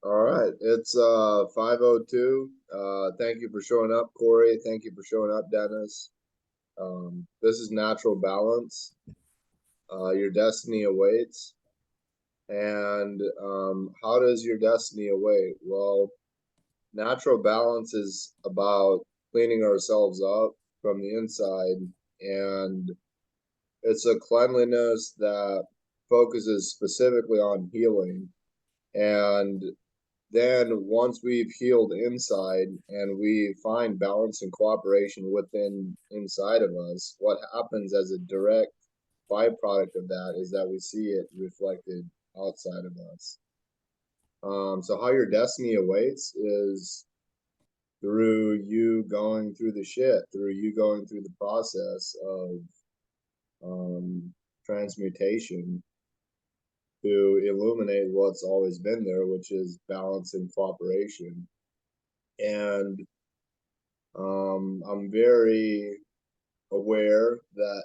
All right, it's 5:02. Thank you for showing up, Corey. Thank you for showing up, Dennis. This is Natural Balance. Your destiny awaits. And how does your destiny await? Well, natural balance is about cleaning ourselves up from the inside, and it's a cleanliness that focuses specifically on healing. And then once we've healed inside and we find balance and cooperation within inside of us, what happens as a direct byproduct of that is that we see it reflected outside of us. So how your destiny awaits is through you going through the shit, through you going through the process of transmutation to illuminate what's always been there, which is balance and cooperation. And I'm very aware that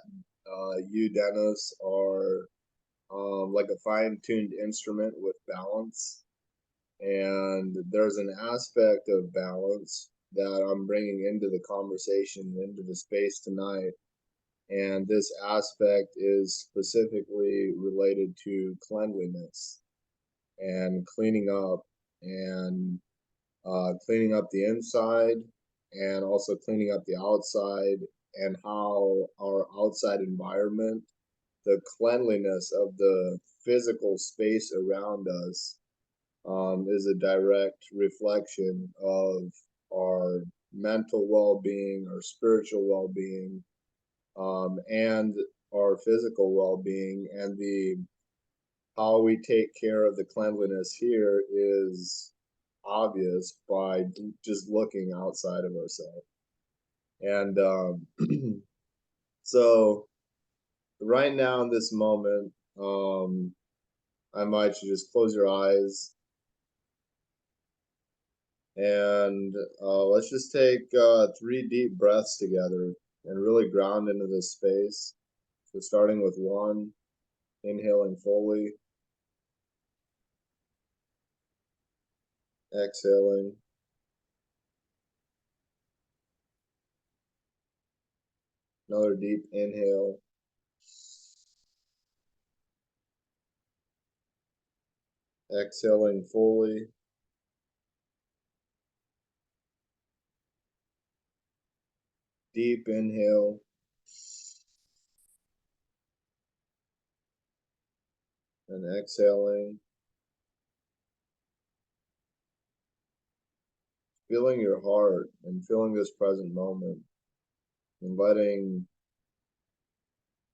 you, Dennis, are like a fine-tuned instrument with balance. And there's an aspect of balance that I'm bringing into the conversation, into the space tonight. And this aspect is specifically related to cleanliness and cleaning up and cleaning up the inside and also cleaning up the outside, and how our outside environment, the cleanliness of the physical space around us, is a direct reflection of our mental well-being, our spiritual well-being, and our physical well-being. And the how we take care of the cleanliness here is obvious by just looking outside of ourselves. And so right now in this moment, I invite you to just close your eyes and let's just take 3 deep breaths together and really ground into this space. So starting with 1, inhaling fully, exhaling, another deep inhale, exhaling fully, deep inhale, and exhaling, feeling your heart and feeling this present moment, and letting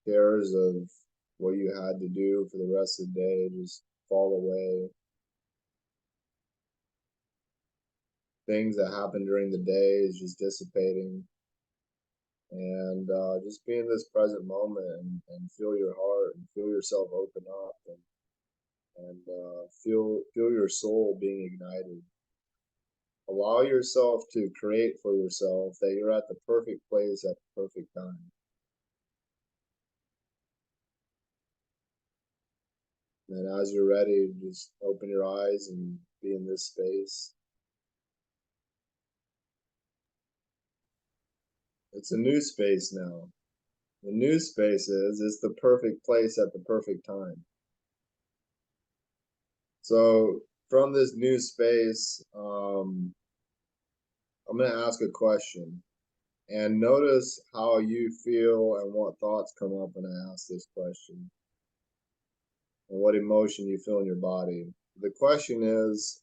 cares of what you had to do for the rest of the day just fall away. Things that happen during the day is just dissipating, and just be in this present moment and feel your heart and feel yourself open up, and feel your soul being ignited. Allow yourself to create for yourself that you're at the perfect place at the perfect time. And as you're ready, just open your eyes and be in this space. It's a new space now. The new space is the perfect place at the perfect time. So from this new space, I'm going to ask a question, and notice how you feel and what thoughts come up when I ask this question, and what emotion you feel in your body. The question is,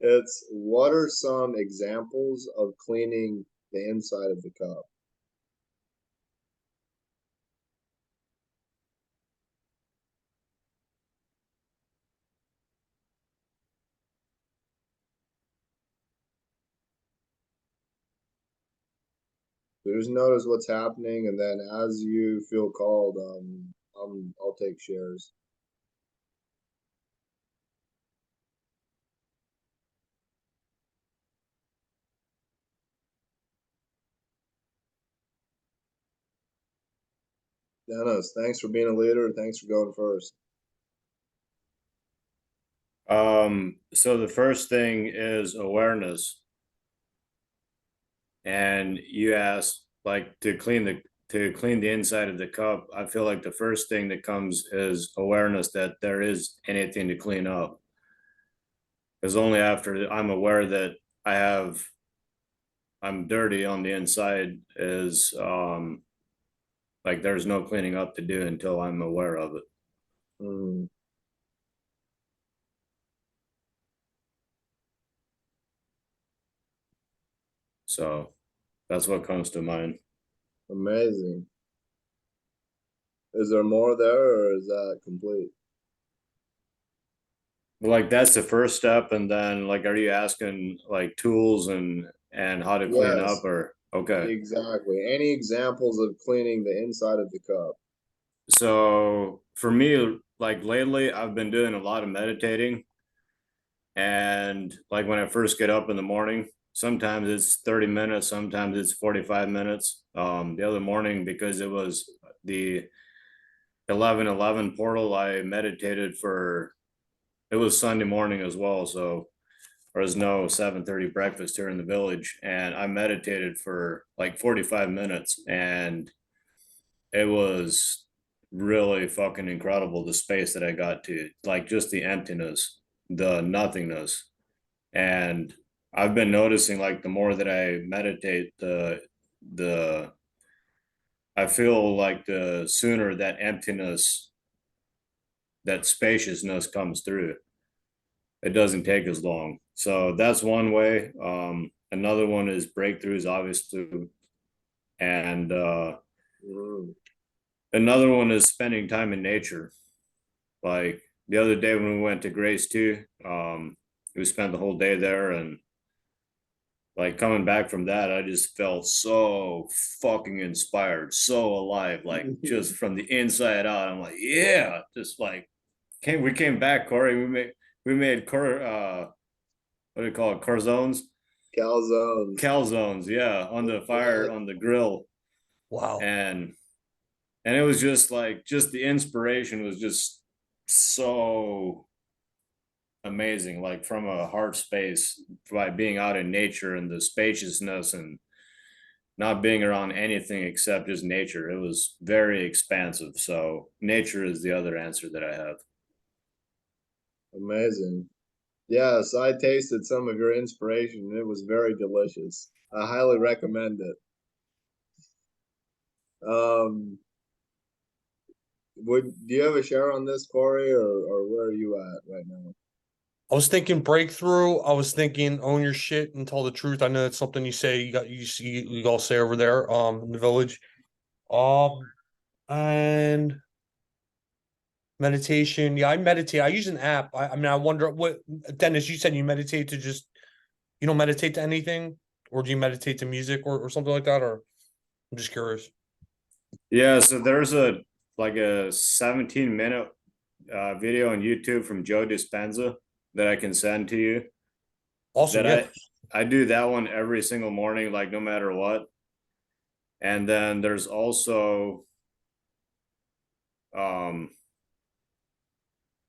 it's what are some examples of cleaning the inside of the cup? So just notice what's happening, and then as you feel called, I'll take shares. Dennis, thanks for being a leader. Thanks for going first. So the first thing is awareness. And you asked like to clean the inside of the cup. I feel like the first thing that comes is awareness that there is anything to clean up. Because only after I'm aware that I have I'm dirty on the inside is like there's no cleaning up to do until I'm aware of it. Mm, So that's what comes to mind. amazing. Is there more there, or is that complete? Like that's the first step, and then like, are you asking like tools and how to clean up, Yes, or okay? exactly. Any examples of cleaning the inside of the cup? So for me, like lately, I've been doing a lot of meditating, and like when I first get up in the morning, sometimes it's 30 minutes, sometimes it's 45 minutes. The other morning, because it was the 11/11 portal, I meditated for it was Sunday morning as well, so there was no 7:30 breakfast here in the village, and I meditated for like 45 minutes, and it was really fucking incredible the space that I got to, like just the emptiness, the nothingness. And I've been noticing like the more that I meditate, the I feel like the sooner that emptiness, that spaciousness comes through. It doesn't take as long. So that's one way. Another one is breakthroughs, obviously, and Mm, another one is spending time in nature. Like the other day when we went to Grace too, we spent the whole day there, and like coming back from that, I just felt so fucking inspired, so alive, like just from the inside out. I'm like, yeah, just like we came back, Corey. We made what do you call it, corzones, calzones. calzones, yeah, on the fire on the Exactly. grill, Wow. and it was just like just the inspiration was just so amazing, like from a heart space, by being out in nature and the spaciousness and not being around anything except just nature. It was very expansive. So nature is the other answer that I have. Amazing. Yes, I tasted some of your inspiration and it was very delicious. I highly recommend it. Um, do you have a share on this, Corey, or where are you at right now? I was thinking breakthrough. I was thinking own your shit and tell the truth. I know that's something you say you all say over there in the village. Um and meditation. Yeah, I meditate. I use an app. I mean I wonder what Dennis, you said you meditate to just you don't meditate to anything, or do you meditate to music or something like that? Or I'm just curious. Yeah, so there's a 17-minute video on YouTube from Joe Dispenza that I can send to you. Awesome. That Yeah. I do that one every single morning, like no matter what. And then there's also um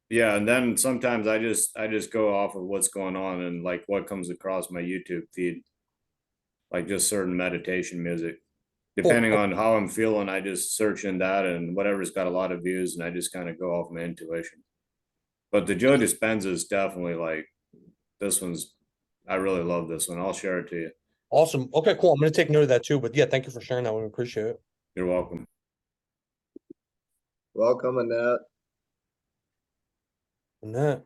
yeah, and then sometimes I just go off of what's going on and like what comes across my YouTube feed, like just certain meditation music. Cool. Depending on how I'm feeling, I just search in that and whatever's got a lot of views, and I just kind of go off my intuition. But the Joe Dispenza is definitely like this one's. I really love this one. I'll share it to you. Awesome. Okay, cool. I'm gonna take note of that too. But yeah, thank you for sharing that. We appreciate it. You're welcome. Welcome, Annette. And that.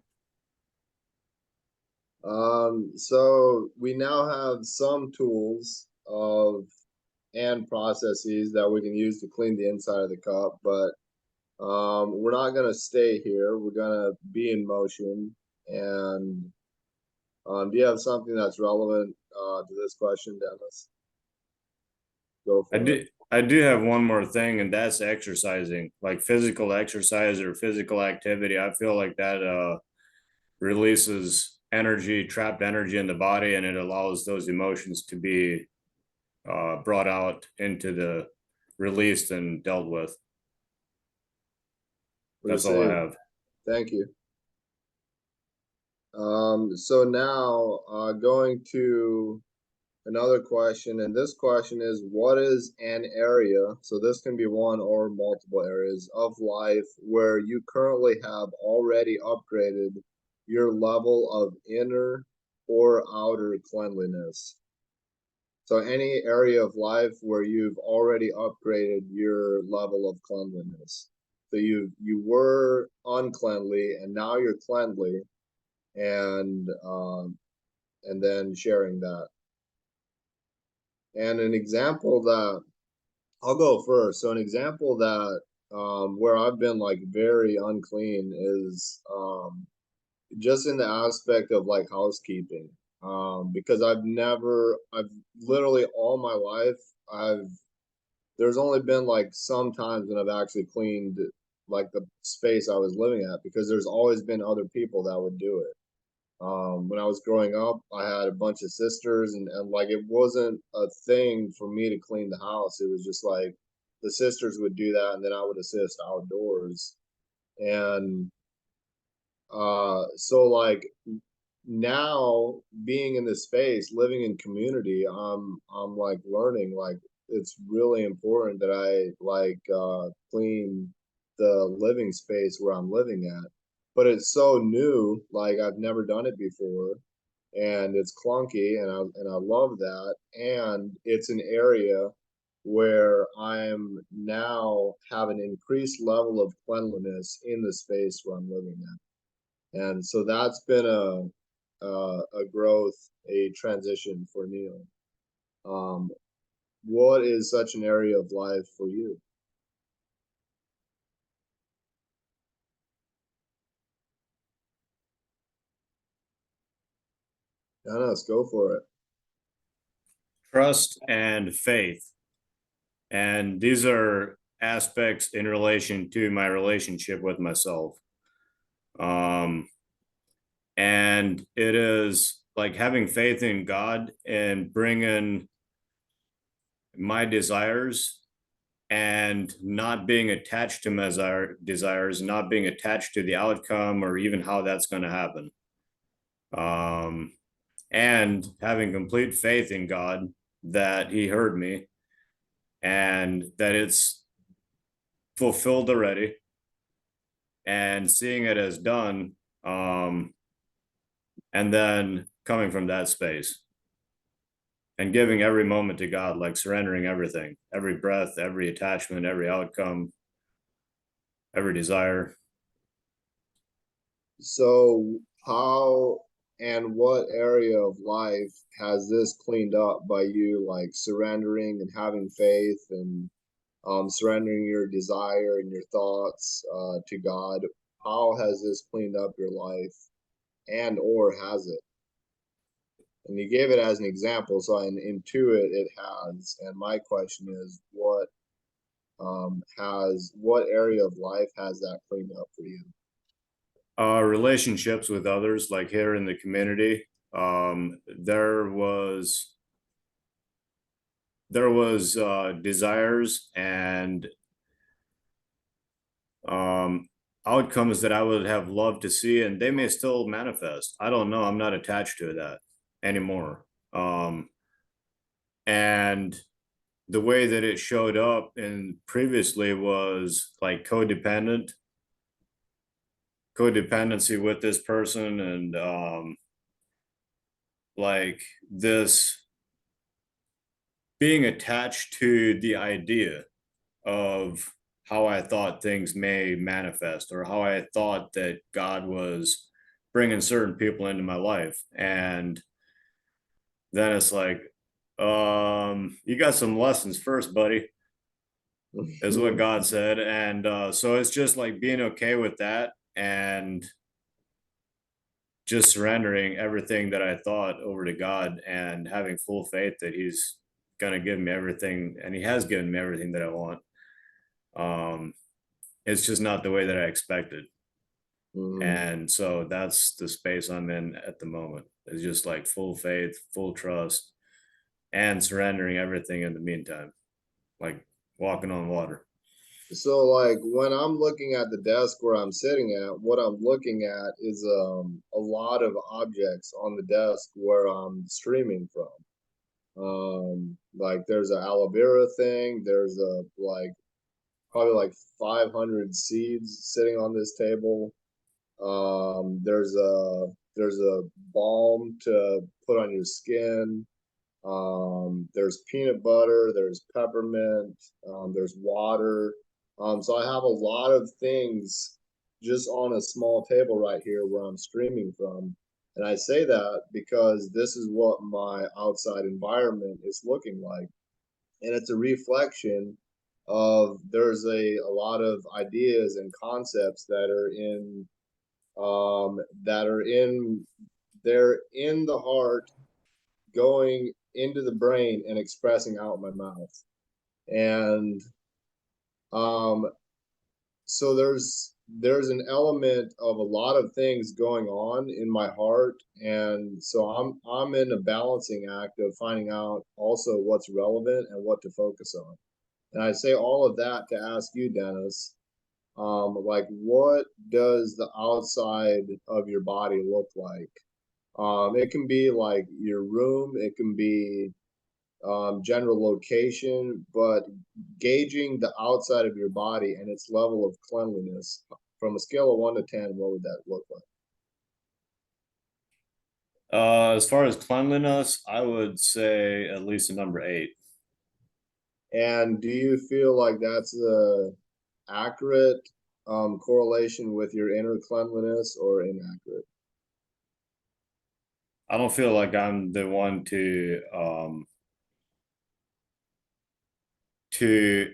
So we now have some tools of and processes that we can use to clean the inside of the cup, but we're not gonna stay here. We're gonna be in motion. And do you have something that's relevant to this question, Dennis? Go I for it. do. I do have one more thing, and that's exercising, like physical exercise or physical activity. I feel like that releases energy, trapped energy in the body, and it allows those emotions to be brought out into the released and dealt with. That's all I Received. have. Thank you. So now, going to another question, and this question is, what is an area, so this can be one or multiple areas of life where you currently have already upgraded your level of inner or outer cleanliness? So any area of life where you've already upgraded your level of cleanliness. So you were uncleanly and now you're cleanly, and then sharing that. And an example that I'll go first. So an example that where I've been like very unclean is just in the aspect of like housekeeping. Because I've literally all my life, there's only been like some times when I've actually cleaned like the space I was living at, because there's always been other people that would do it. When I was growing up, I had a bunch of sisters, and like it wasn't a thing for me to clean the house. It was just like the sisters would do that, and then I would assist outdoors. And so like now being in this space, living in community, I'm like learning like it's really important that I like clean the living space where I'm living at. But it's so new, like I've never done it before, and it's clunky, and I love that. And it's an area where I'm now have an increased level of cleanliness in the space where I'm living at. And so that's been a growth, a transition for Neal. Um, what is such an area of life for you? Yeah, let's go for it. Trust and faith. And these are aspects in relation to my relationship with myself. Um, and it is like having faith in God and bringing my desires and not being attached to my desires, not being attached to the outcome or even how that's going to happen. And having complete faith in God that He heard me and that it's fulfilled already, and seeing it as done, and then coming from that space and giving every moment to God, like surrendering everything, every breath, every attachment, every outcome, every desire. So, how and what area of life has this cleaned up by you, like surrendering and having faith, and surrendering your desire and your thoughts to God? How has this cleaned up your life, and or has it? And you gave it as an example, so I intuit it has. And my question is, what area of life has that cleaned up for you? Relationships with others, like here in the community, there was desires and um, outcomes that I would have loved to see, and they may still manifest. I don't know. I'm not attached to that anymore. And the way that it showed up in previously was like codependency with this person, and like this being attached to the idea of how I thought things may manifest, or how I thought that God was bringing certain people into my life. And then it's like, you got some lessons first, buddy, is what God said. And so it's just like being okay with that and just surrendering everything that I thought over to God and having full faith that He's going to give me everything, and He has given me everything that I want. It's just not the way that I expected. And so that's the space I'm in at the moment. It's just like full faith, full trust, and surrendering everything in the meantime, like walking on water. So like when I'm looking at the desk where I'm sitting at, what I'm looking at is a lot of objects on the desk where I'm streaming from. Like there's a aloe vera thing, there's a like probably like 500 seeds sitting on this table. There's a balm to put on your skin. There's peanut butter, there's peppermint, there's water. So I have a lot of things just on a small table right here where I'm streaming from. And I say that because this is what my outside environment is looking like. And it's a reflection of there's a lot of ideas and concepts that are in they're in the heart, going into the brain and expressing out my mouth. And um so there's an element of a lot of things going on in my heart, and so I'm in a balancing act of finding out also what's relevant and what to focus on. And I say all of that to ask you, Dennis, like what does the outside of your body look like? It can be like your room, it can be general location, but gauging the outside of your body and its level of cleanliness from a scale of 1 to 10, what would that look like? As far as cleanliness, I would say at least a number 8. And do you feel like that's a accurate correlation with your inner cleanliness or inaccurate? I don't feel like I'm the one to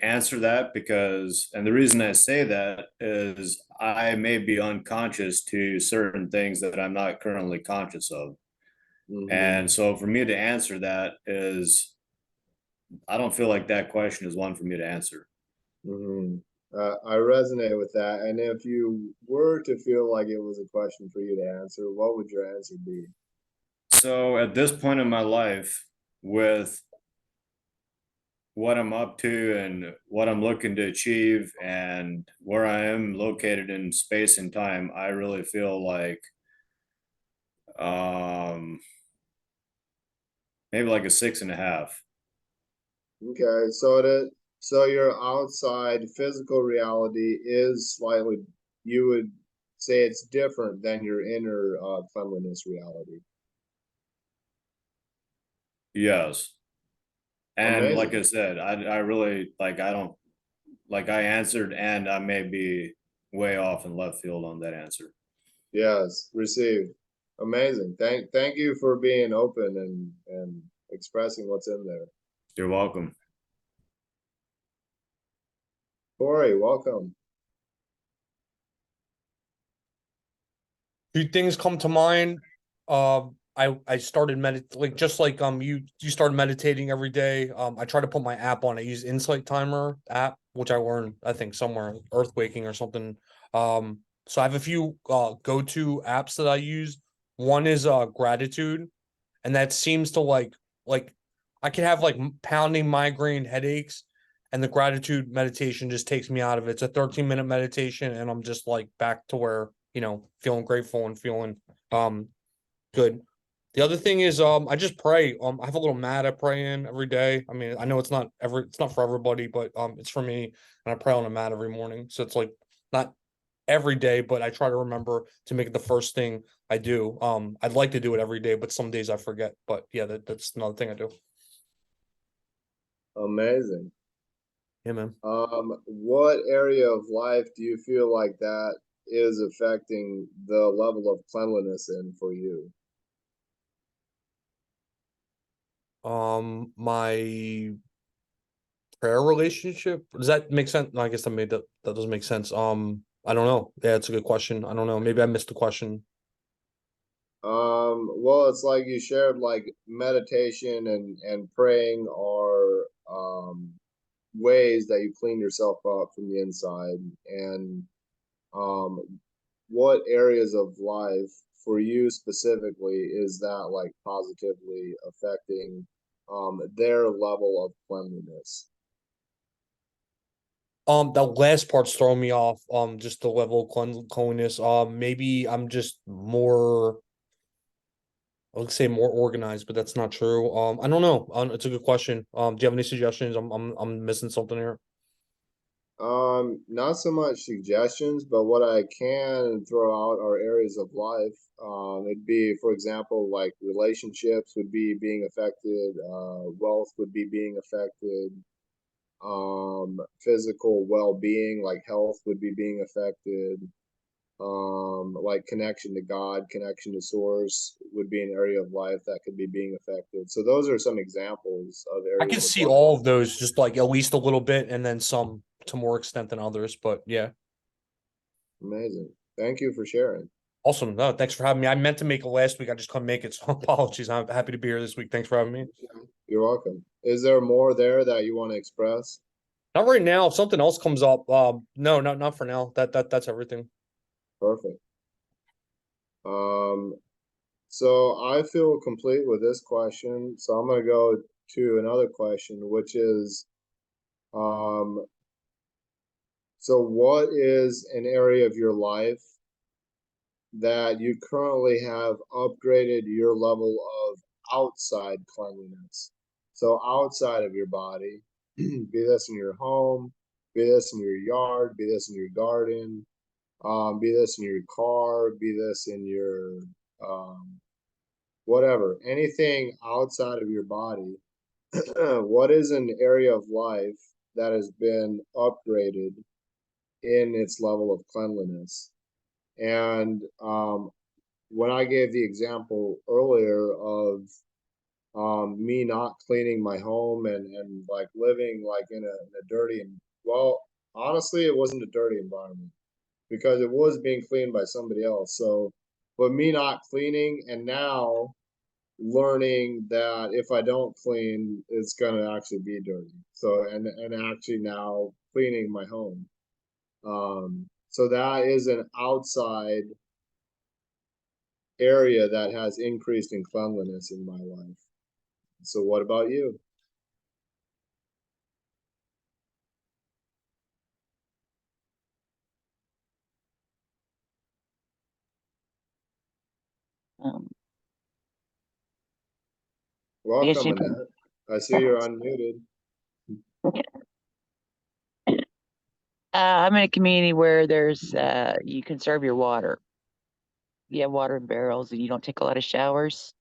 answer that, because, and the reason I say that is I may be unconscious to certain things that I'm not currently conscious of. Mm-hmm. And so for me to answer that is, I don't feel like that question is one for me to answer. Mm-hmm. I resonate with that. And if you were to feel like it was a question for you to answer, what would your answer be? So at this point in my life, with what I'm up to and what I'm looking to achieve and where I am located in space and time, I really feel like um maybe like a 6.5. Okay, so your outside physical reality is slightly, you would say it's different than your inner cleanliness reality. Yes. And like I Amazing. said, I really like, I don't like, I answered and I may be way off in left field on that answer. Yes, received. Amazing. Thank you for being open and expressing what's in there. You're welcome. Corey, welcome. Two things come to mind. I started like just like you started meditating every day. I try to put my app on. I use Insight Timer app, which I learned I think somewhere earthquaking or something. So I have a few go-to apps that I use. One is gratitude, and that seems to like I can have like pounding migraine headaches, and the gratitude meditation just takes me out of it. It's a 13-minute meditation, and I'm just like back to where feeling grateful and feeling good. The other thing is I just pray. I have a little mat I pray in every day. I mean, I know it's not for everybody, but it's for me, and I pray on a mat every morning. So it's like not every day, but I try to remember to make it the first thing I do. I'd like to do it every day, but some days I forget. But yeah, that's another thing I do. Amazing. Yeah, man. What area of life do you feel like that is affecting the level of cleanliness in for you? My prayer relationship. Does that make sense? No, I guess that doesn't make sense. I don't know. Yeah, it's a good question. I don't know. Maybe I missed the question. Well, it's like you shared like meditation and praying are ways that you clean yourself up from the inside. And um what areas of life for you specifically is that like positively affecting their level of cleanliness? The last part's throwing me off. Just the level of cleanliness. Maybe I'm just more, I would say more organized, but that's not true. I don't know. It's a good question. Do you have any suggestions? I'm missing something here. Not so much suggestions, but what I can throw out are areas of life. It'd be, for example, like relationships would be being affected, wealth would be being affected, physical well-being, like health would be being affected, like connection to God, connection to source would be an area of life that could be being affected. So those are some examples of I can areas of see life. all of those, just like at least a little bit, and then some to more extent than others. But yeah, Amazing. Thank you for sharing. awesome. No, thanks for having me. I meant to make it last week. I just couldn't make it. So apologies. I'm happy to be here this week. Thanks for having me. You're welcome. Is there more there that you want to express? Not right now. If something else comes up, no, not for now. That's everything. Perfect. So I feel complete with this question. So I'm going to go to another question, which is, so what is an area of your life that you currently have upgraded your level of outside cleanliness? So outside of your body, be this in your home, be this in your yard, be this in your garden, be this in your car, be this in your whatever, anything outside of your body. What is an area of life that has been upgraded in its level of cleanliness? And when I gave the example earlier of me not cleaning my home and like living like in a dirty, and well, honestly, it wasn't a dirty environment because it was being cleaned by somebody else. So, but me not cleaning and now learning that if I don't clean, it's gonna actually be dirty. So, and actually now cleaning my home. So that is an outside area that has increased in cleanliness in my life. So what about you? Um, I guess Welcome, you Annette. I see you're unmuted. I'm in a community where there's you conserve your water. You have water in barrels and you don't take a lot of showers.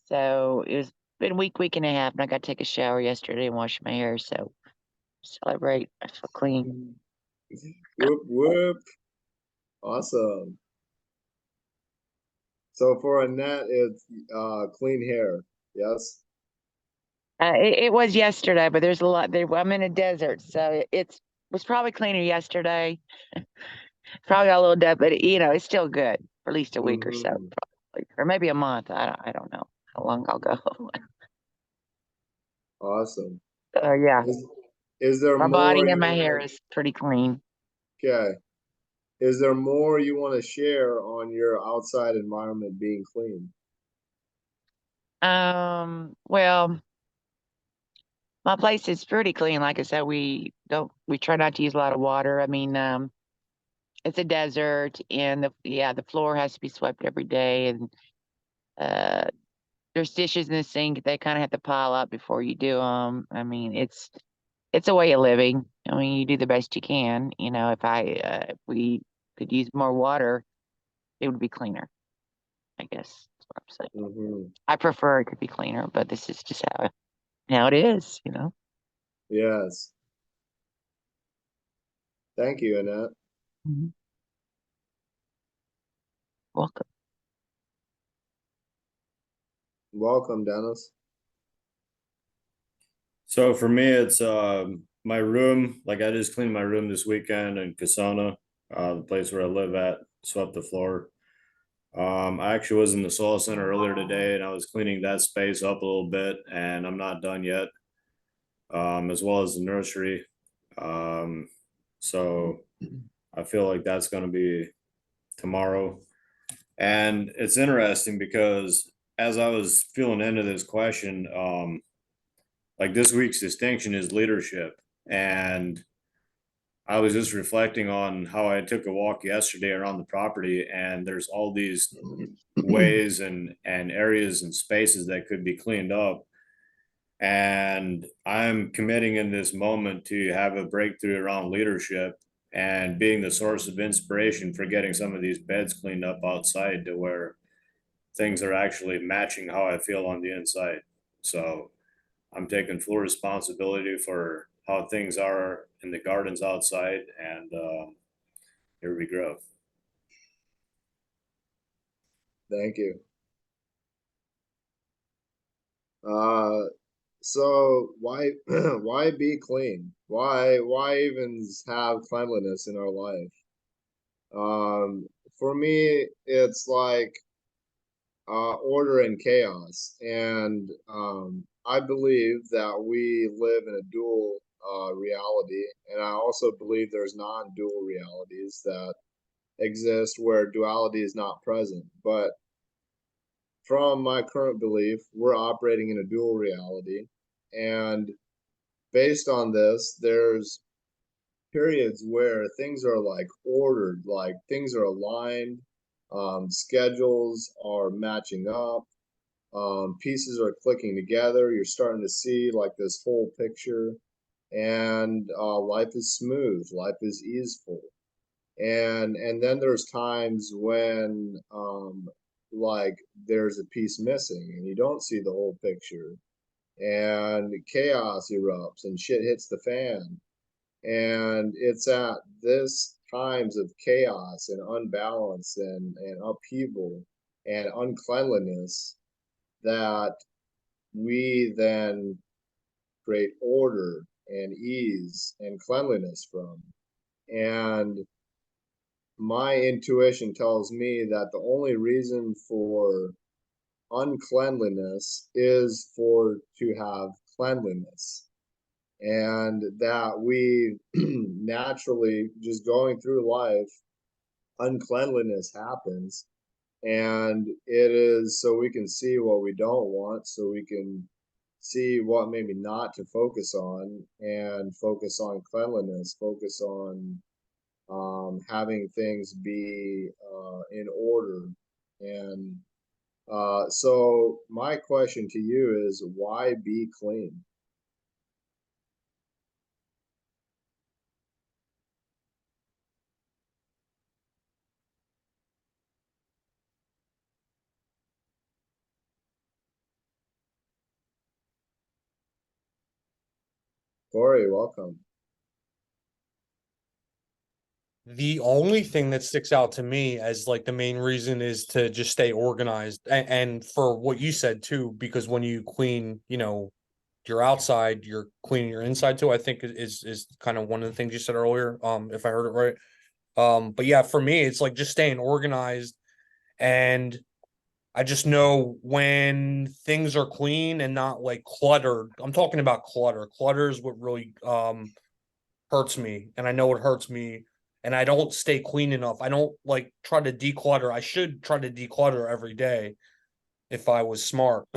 So it's been a week and a half, and I got to take a shower yesterday and wash my hair. So celebrate. I feel clean. Whoop whoop. Awesome. So for Annette, it's clean hair. Yes. It was yesterday, but there's a lot there. I'm in a desert, so it was probably cleaner yesterday. Probably got a little dead, but it's still good for at least a week or so, Mm-hmm. probably, or maybe a month. I don't know how long I'll go. Awesome. So yeah, Is, is there my more body and you my hair want is pretty clean. to, okay. Is there more you want to share on your outside environment being clean? Well, my place is pretty clean. Like I said, we try not to use a lot of water. I mean, it's a desert, and the floor has to be swept every day, and uh, there's dishes in the sink. They kind of have to pile up before you do them. I mean, it's a way of living. I mean, you do the best you can. If we could use more water, it would be cleaner. I guess that's what I'm saying. Mm-hmm. I prefer it to be cleaner, but this is just how it is. Yes. Thank you, Annette. Mhm. Welcome. Welcome, Dennis. So for me, it's my room. Like I just cleaned my room this weekend in Kasana, the place where I live at, swept the floor. I actually was in the soil center earlier today and I was cleaning that space up a little bit, and I'm not done yet. As well as the nursery. Um, so I feel like that's going to be tomorrow. And it's interesting because as I was feeling into this question, like this week's distinction is leadership. And I was just reflecting on how I took a walk yesterday around the property, and there's all these ways and areas and spaces that could be cleaned up. And I'm committing in this moment to have a breakthrough around leadership and being the source of inspiration for getting some of these beds cleaned up outside to where things are actually matching how I feel on the inside. So I'm taking full responsibility for how things are in the gardens outside, and here we grow. Thank you. So why why be clean? Why even have cleanliness in our life? For me, it's like order and chaos, and I believe that we live in a dual reality, and I also believe there's non-dual realities that exist where duality is not present. But from my current belief, we're operating in a dual reality. And based on this, there's periods where things are like ordered, like things are aligned, schedules are matching up, pieces are clicking together. You're starting to see like this whole picture, and life is smooth, life is easeful. And then there's times when like there's a piece missing and you don't see the whole picture, and chaos erupts and shit hits the fan. And it's at this times of chaos and unbalance and upheaval and uncleanliness that we then create order and ease and cleanliness from. And my intuition tells me that the only reason for uncleanliness is for to have cleanliness, and that we naturally just going through life, uncleanliness happens, and it is so we can see what we don't want, so we can see what maybe not to focus on, and focus on cleanliness, focus on having things be in order. And so my question to you is, why be clean? Corey, welcome. The only thing that sticks out to me as like the main reason is to just stay organized, and for what you said too, because when you clean, your outside, you're cleaning your inside too. I think is kind of one of the things you said earlier, if I heard it right. But yeah, for me, it's like just staying organized, and I just know when things are clean and not like cluttered. I'm talking about clutter. Clutter is what really hurts me, and I know it hurts me, and I don't stay clean enough. I don't like try to declutter. I should try to declutter every day if I was smart,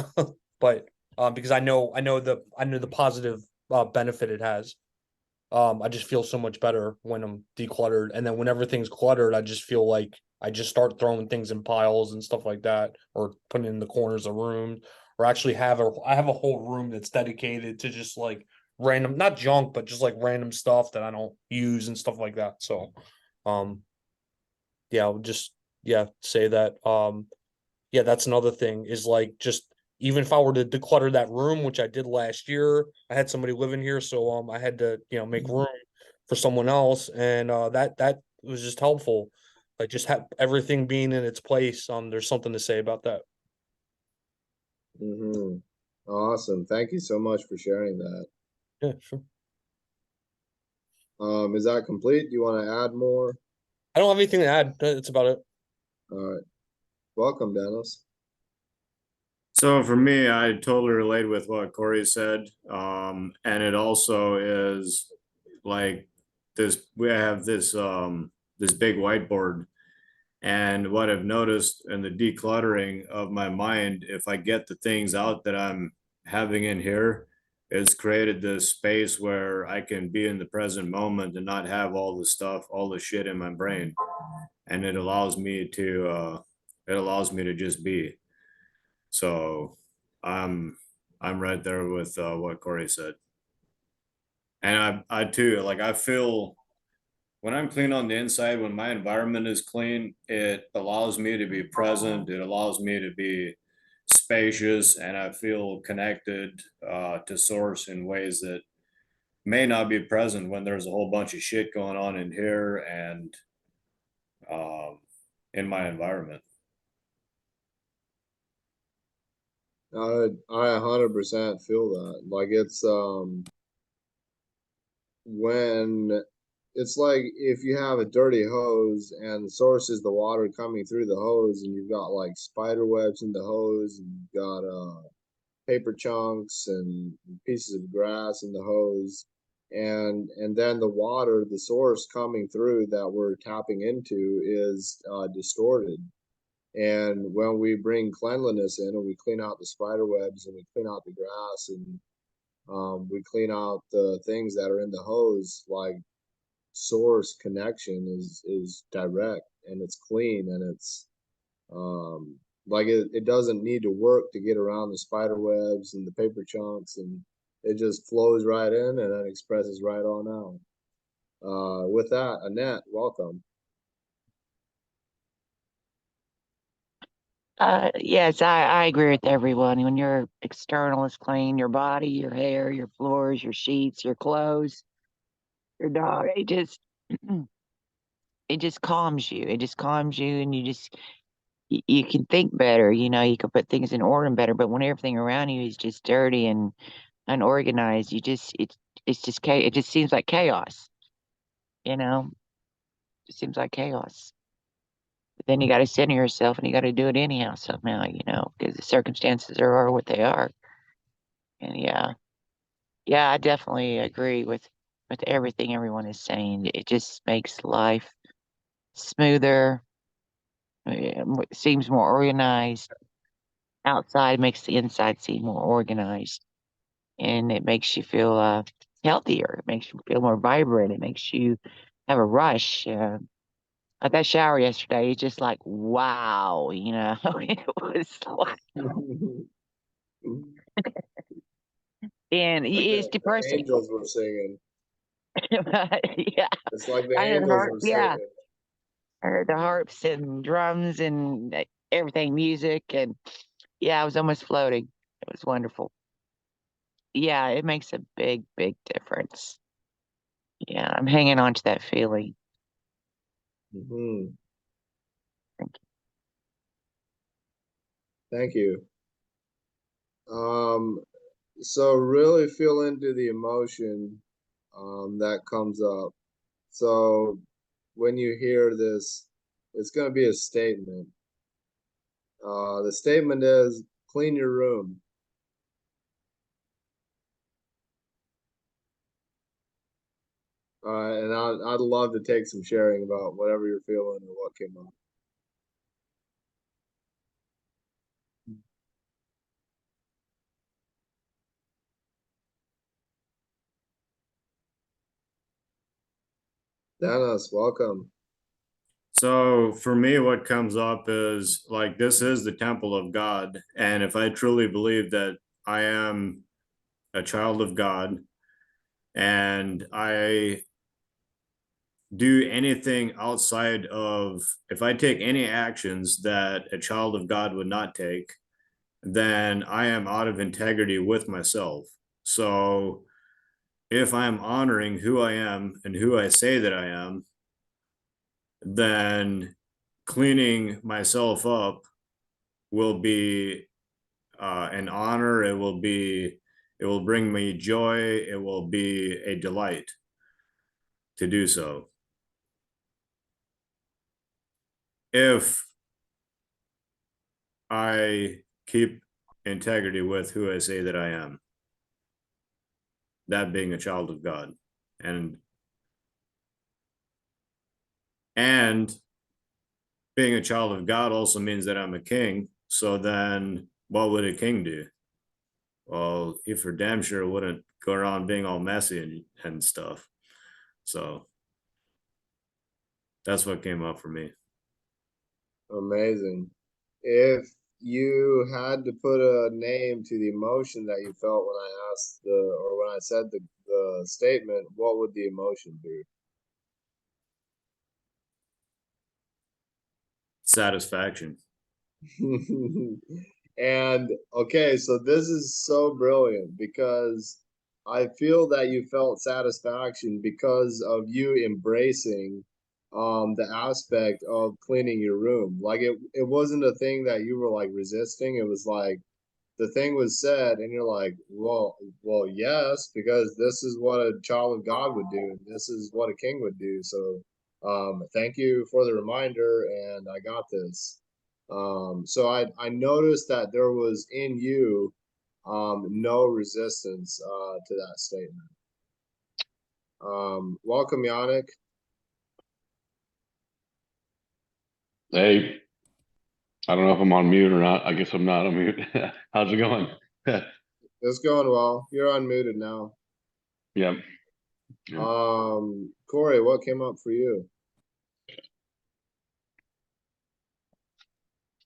but because I know the positive benefit it has. I just feel so much better when I'm decluttered, and then when everything's cluttered, I just feel like I just start throwing things in piles and stuff like that, or putting in the corners of rooms, or actually I have a whole room that's dedicated to just like random, not junk, but just like random stuff that I don't use and stuff like that. So, um, yeah, I'll just say that. Yeah, that's another thing is like just even if I were to declutter that room, which I did last year, I had somebody living here, so I had to make room for someone else, and that was just helpful. Like just have everything being in its place. There's something to say about that. Mm-hmm. Awesome. Thank you so much for sharing that. Yeah, sure. Is that complete? Do you want to add more? I don't have anything to add. That's about it. All right. Welcome, Dennis. So for me, I totally relate with what Corey said. And it also is like this, we have this big whiteboard. And what I've noticed in the decluttering of my mind, if I get the things out that I'm having in here, it's created this space where I can be in the present moment and not have all the stuff, all the shit in my brain. And it allows me to just be. So I'm right there with what Corey said. And I too, like, I feel when I'm clean on the inside, when my environment is clean, it allows me to be present. It allows me to be spacious, and I feel connected to source in ways that may not be present when there's a whole bunch of shit going on in here and um, in my environment. I 100% feel that. Like it's when it's like if you have a dirty hose and the source is the water coming through the hose, and you've got like spider webs in the hose, and you've got paper chunks and pieces of grass in the hose, and then the water, the source coming through that we're tapping into is distorted. And when we bring cleanliness in and we clean out the spider webs and we clean out the grass and we clean out the things that are in the hose, like source connection is direct and it's clean, and it's like it doesn't need to work to get around the spider webs and the paper chunks, and it just flows right in and then expresses right on out. With that, Annette, welcome. Yes, I agree with everyone. When your external is clean, your body, your hair, your floors, your sheets, your clothes, your dog, it just calms you. It just calms you, and you can think better. You know, you can put things in order better. But when everything around you is just dirty and unorganized, it's just it just seems like chaos. You know, it seems like chaos. But then you got to center yourself, and you got to do it anyhow somehow. You know, because the circumstances are what they are. And yeah, I definitely agree with everything everyone is saying. It just makes life smoother. Seems more organized. Outside makes the inside seem more organized, and it makes you feel healthier. It makes you feel more vibrant. It makes you have a rush. Like that shower yesterday, it's just like wow, you know. It was like, and Like it's the depressing. angels were singing. Yeah, It's like the I heard angels were yeah, singing. I heard the harps and drums and everything, music, and yeah, I was almost floating. It was wonderful. Yeah, it makes a big, big difference. Yeah, I'm hanging on to that feeling. Hmm. Thank Thank you. Um, so really feel into the emotion that comes up. So when you hear this, it's going to be a statement. The statement is clean your room. And I'd love to take some sharing about whatever you're feeling or what came up. Dennis, welcome. So for me, what comes up is like, this is the temple of God. And if I truly believe that I am a child of God and I do anything outside of, if I take any actions that a child of God would not take, then I am out of integrity with myself. So if I'm honoring who I am and who I say that I am, then cleaning myself up will be an honor. It will bring me joy. It will be a delight to do so. If I keep integrity with who I say that I am, that being a child of God. And and being a child of God also means that I'm a king. So then what would a king do? well, he for damn sure wouldn't go around being all messy and stuff. So that's what came up for me. Amazing. If you had to put a name to the emotion that you felt when I asked or when I said the statement, what would the emotion be? Satisfaction. And okay, so this is so brilliant because I feel that you felt satisfaction because of you embracing the aspect of cleaning your room. Like it wasn't a thing that you were like resisting. It was like the thing was said and you're like, well, yes, because this is what a child of God would do. This is what a king would do. So thank you for the reminder, and I got this. So I noticed that there was in you no resistance to that statement. Welcome, Yannick. Hey, I don't know if I'm on mute or not. I guess I'm not on mute. How's it going? It's going well. You're unmuted now. Yeah. Corey, what came up for you?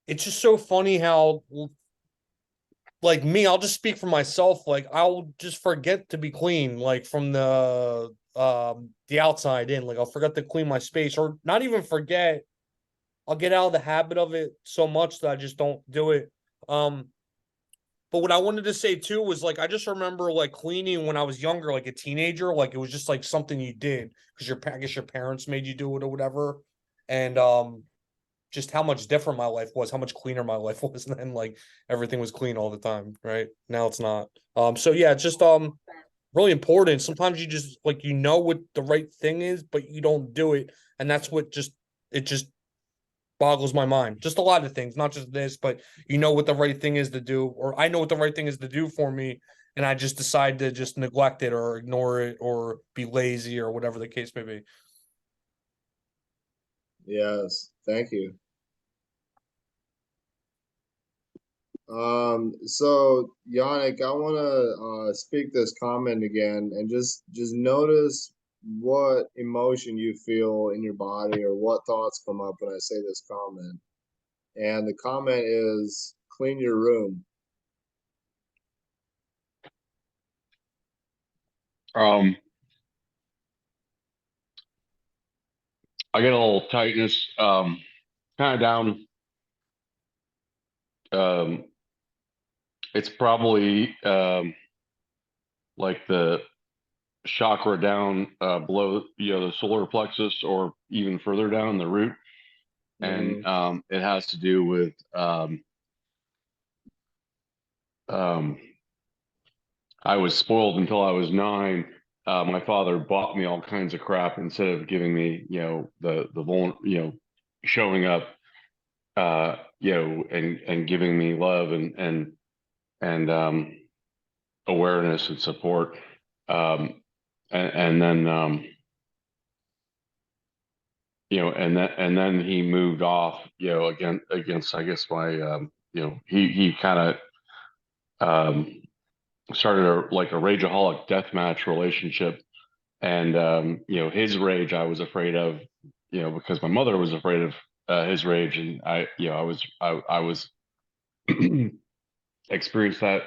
It's just so funny how, like me, I'll just speak for myself. Like I'll just forget to be clean, like from the outside in. Like I'll forget to clean my space, or not even forget. I'll get out of the habit of it so much that I just don't do it. But what I wanted to say too was like I just remember like cleaning when I was younger, like a teenager, like it was just like something you did because I guess your parents made you do it or whatever. And just how much different my life was, how much cleaner my life was then. Like everything was clean all the time, right? Now it's not. So yeah, it's just really important. Sometimes you just like you know what the right thing is, but you don't do it, and that's what just boggles my mind. Just a lot of things, not just this, but you know what the right thing is to do, or I know what the right thing is to do for me, and I just decide to just neglect it or ignore it or be lazy or whatever the case may be. Yes, thank you. So Yannick, I want to speak this comment again and just notice what emotion you feel in your body or what thoughts come up when I say this comment. And the comment is clean your room. I get a little tightness, kind of down. It's probably like the chakra down below, the solar plexus, or even further down the root. And it has to do with I was spoiled until I was 9. My father bought me all kinds of crap instead of giving me, showing up, and giving me love and awareness and support. And then, and then he moved off, against, I guess, my, he kind of started like a rageaholic deathmatch relationship. And his rage I was afraid of, because my mother was afraid of his rage, and I was experienced that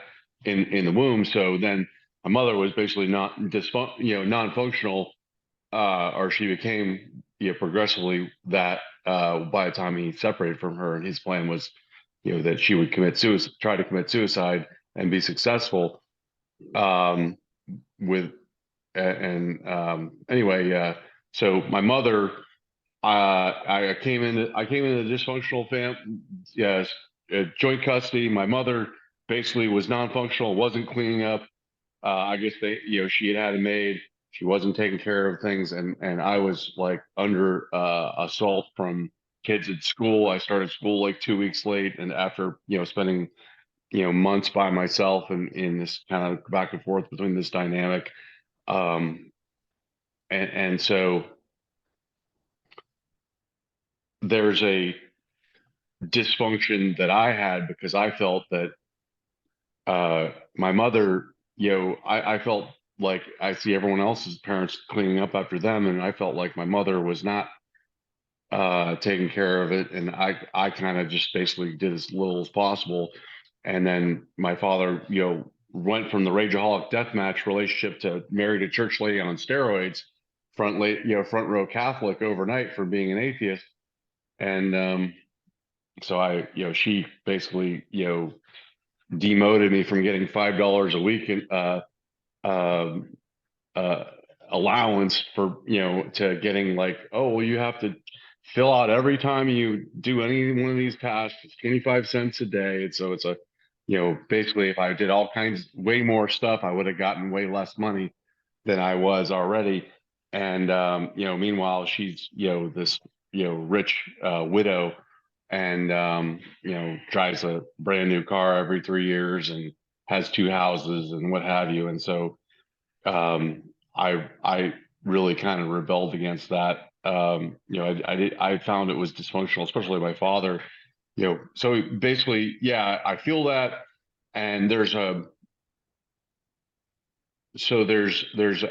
in the womb. So then my mother was basically not non-functional, or she became, progressively that, by the time he separated from her. And his plan was, that she would try to commit suicide and be successful, with anyway, so my mother, I came into dysfunctional yes, joint custody. My mother basically was non-functional, wasn't cleaning up. I guess she had a maid. She wasn't taking care of things, and I was like under assault from kids at school. I started school like 2 weeks late, and after spending months by myself, and in this kind of back and forth between this dynamic. And so there's a dysfunction that I had because I felt that my mother, I felt like I see everyone else's parents cleaning up after them, and I felt like my mother was not taking care of it, and I kind of just basically did as little as possible. And then my father, went from the rageaholic deathmatch relationship to married a church lady on steroids, front row Catholic overnight for being an atheist. And so she basically, demoted me from getting $5 a week in um uh, allowance for, to getting like, oh, well, you have to fill out every time you do any one of these tasks, it's 25 cents a day. And so it's a, basically if I did all kinds, way more stuff, I would have gotten way less money than I was already. And, meanwhile, she's, this, rich widow, and, drives a brand new car every 3 years and has 2 houses and what have you. And so, I really kind of rebelled against that. I found it was dysfunctional, especially my father. So basically, yeah, I feel that, and there's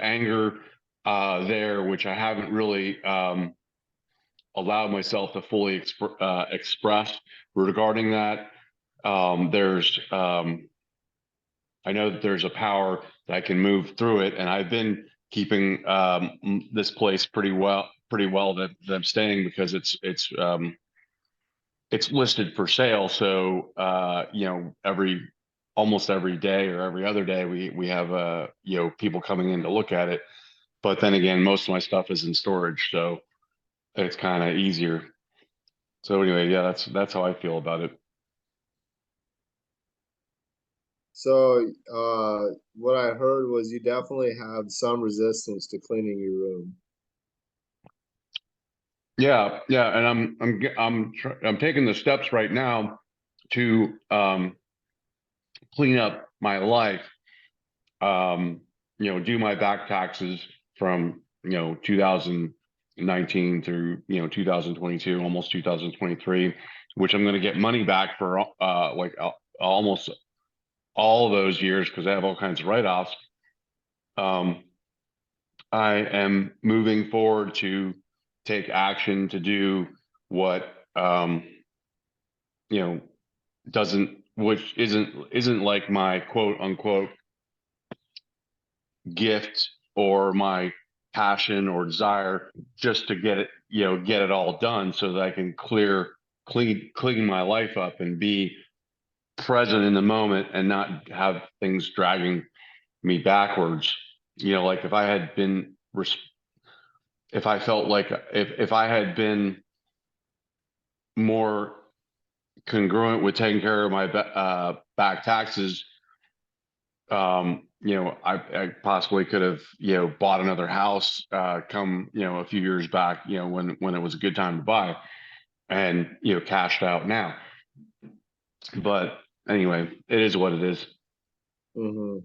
anger there, which I haven't really allowed myself to fully express regarding that. I know that there's a power that I can move through it, and I've been keeping this place pretty well that I'm staying, because it's listed for sale. So almost every day or every other day we have people coming in to look at it. But then again, most of my stuff is in storage, so it's kind of easier. So anyway, yeah, that's how I feel about it. So, what I heard was you definitely have some resistance to cleaning your room. Yeah, and I'm taking the steps right now to clean up my life. Do my back taxes from 2019 through 2022, almost 2023, which I'm going to get money back for almost all of those years, because I have all kinds of write-offs. I am moving forward to take action to do what which isn't like my quote unquote gift or my passion or desire, just to get it all done, so that I can clean my life up and be present in the moment and not have things dragging me backwards. Like if I felt like if I had been more congruent with taking care of my back taxes, I possibly could have, bought another house, come, a few years back, when it was a good time to buy, and, cashed out now. But anyway, it is what it is. Mm-hmm.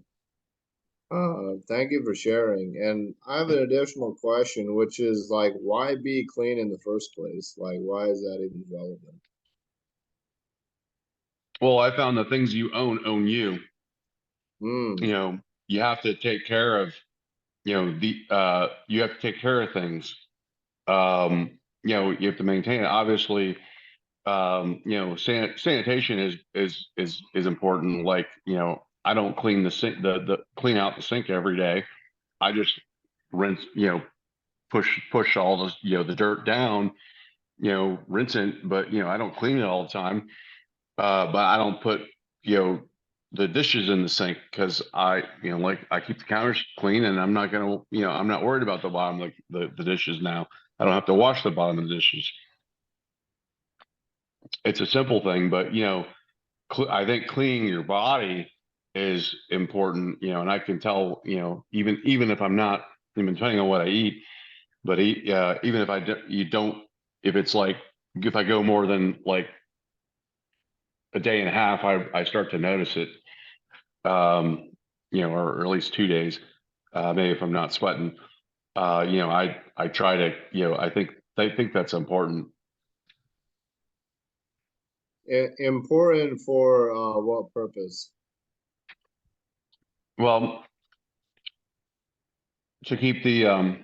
Thank you for sharing. And I have an additional question, which is like, why be clean in the first place? Like, why is that even relevant? Well, I found the things you own you. Mm. You have to take care of, you have to take care of things. You have to maintain it. Obviously, sanitation is important. Like, I don't clean the sink, clean out the sink every day. I just rinse, push all the dirt down, rinse it, but I don't clean it all the time. But I don't put, the dishes in the sink, because I keep the counters clean, and I'm not gonna, I'm not worried about the bottom, like the dishes now. I don't have to wash the bottom of the dishes. It's a simple thing, but I think cleaning your body is important, and I can tell, even if I'm not, even depending on what I eat, but even if if it's like, if I go more than like a day and a half, I start to notice it, or at least 2 days, maybe if I'm not sweating, I try to, I think that's important. Important for what purpose? Well, to keep the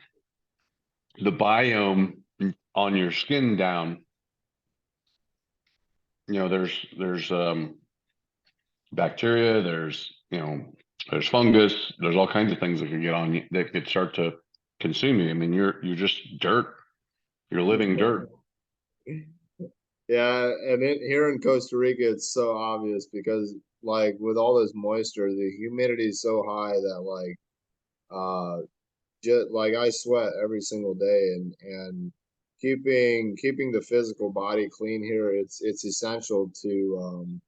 biome on your skin down, you know, there's bacteria, there's fungus, there's all kinds of things that can get on you that could start to consume you. I mean, you're just dirt. You're living dirt. Yeah, and here in Costa Rica, it's so obvious because like with all this moisture, the humidity is so high that like just like I sweat every single day, and keeping the physical body clean here, it's essential to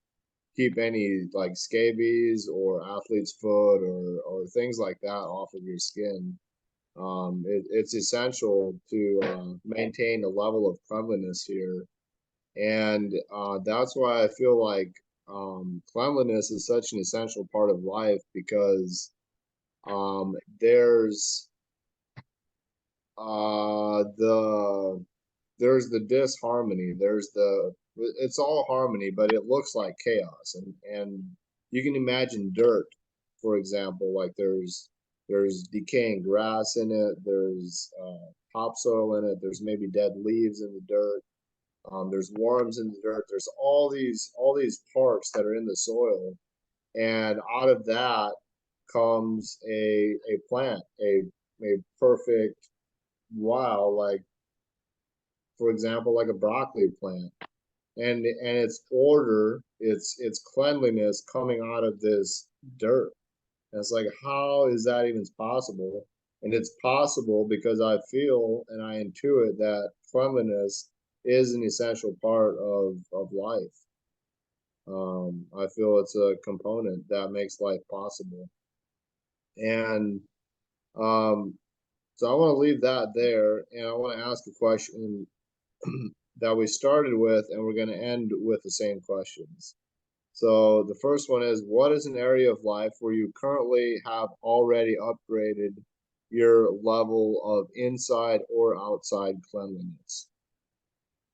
keep any like scabies or athlete's foot or things like that off of your skin. It's essential to maintain a level of cleanliness here, and that's why I feel like cleanliness is such an essential part of life because there's the disharmony. It's all harmony, but it looks like chaos, and you can imagine dirt, for example, like there's decaying grass in it, there's topsoil in it, there's maybe dead leaves in the dirt, there's worms in the dirt, there's all these parts that are in the soil, and out of that comes a plant, a perfect, wow, like for example, like a broccoli plant, and its order, its cleanliness coming out of this dirt. And it's like, how is that even possible? And it's possible because I feel and I intuit that cleanliness is an essential part of life. I feel it's a component that makes life possible. And so I want to leave that there, and I want to ask a question that we started with, and we're going to end with the same questions. So the first one is, what is an area of life where you currently have already upgraded your level of inside or outside cleanliness?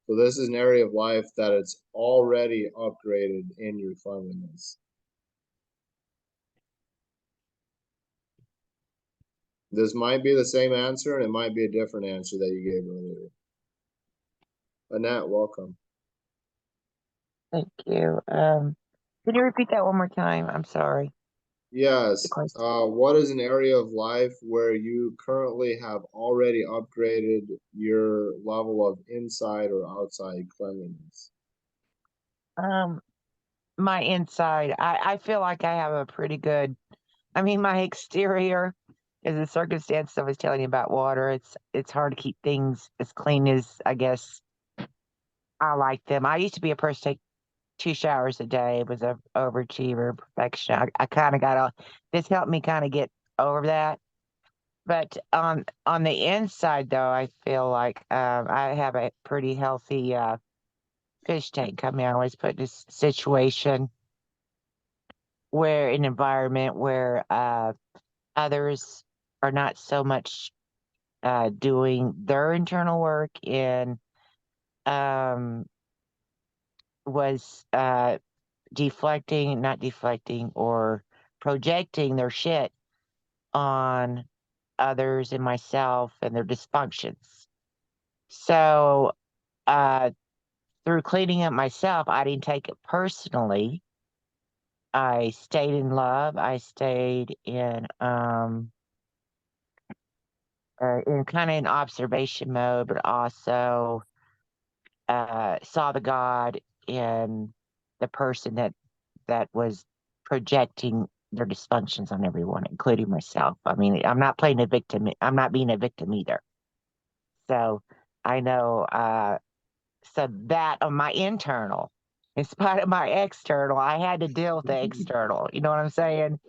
So this is an area of life that it's already upgraded in your cleanliness. This might be the same answer, and it might be a different answer that you gave earlier. Annette, welcome. Thank you. Can you repeat that one more time? I'm sorry. Yes. The question. What is an area of life where you currently have already upgraded your level of inside or outside cleanliness? My inside, I feel like I have a pretty good, I mean, my exterior is a circumstance I was telling you about water. It's hard to keep things as clean as I guess I like them. I used to be a person to take 2 showers a day. Was a overachiever, perfection. I kind of got all this helped me kind of get over that. But on the inside though, I feel like I have a pretty healthy fish tank. I mean, I always put this situation where an environment where others are not so much doing their internal work and um, was not deflecting or projecting their shit on others and myself and their dysfunctions. So through cleaning up myself, I didn't take it personally. I stayed in love. I stayed in kind of in observation mode, but also saw the God in the person that was projecting their dysfunctions on everyone, including myself. I mean, I'm not playing a victim. I'm not being a victim either. So I know. So that on my internal, in spite of my external, I had to deal with the external. You know what I'm saying?